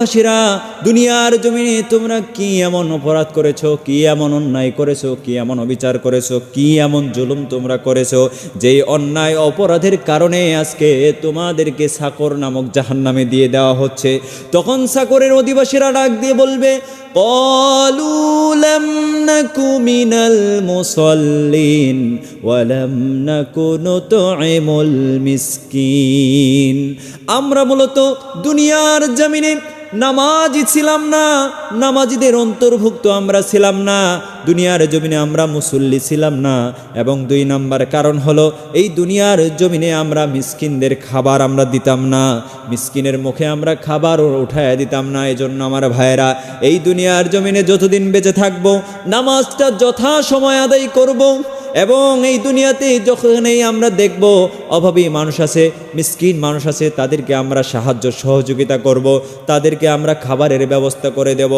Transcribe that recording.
বাসীরা, দুনিয়ার জমিনে তোমরা কি এমন অপরাধ করেছো, কি এমন অন্যায় করেছো, কি এমন অবিচার করেছো, কি এমন জুলুম তোমরা করেছো, যেই অন্যায় অপরাধের কারণে আজকে তোমাদেরকে সাকর নামক জাহান্নামে দিয়ে দেওয়া হচ্ছে। তখন সাকরের অধিবাসীরা ডাক দিয়ে বলবে, ক্বালু লাম নাকু মিনাল মুসাল্লিন ওয়া লাম নাকু নুতঈমুল মিসকিন। আমরা মূলত দুনিয়ার জমিনে নামাজি ছিলাম না, নামাজিদের অন্তর্ভুক্ত আমরা ছিলাম না, দুনিয়ার জমিনে আমরা মুসল্লি ছিলাম না। এবং 2 নাম্বার কারণ হলো, এই দুনিয়ার জমিনে আমরা মিসকিনদের খাবার আমরা দিতাম না, মিসকিনের মুখে আমরা খাবার উঠায় দিতাম না। এজন্য আমার ভাইয়েরা, এই দুনিয়ার জমিনে যতদিন বেঁচে থাকবো নামাজটা যথা সময় আদায় করব। এবং এই দুনিয়াতে যখনই আমরা দেখব অভাবী মানুষ আছে, মিসকিন মানুষ আছে, তাদেরকে আমরা সাহায্য সহযোগিতা করব, তাদেরকে আমরা খাবারের ব্যবস্থা করে দেব।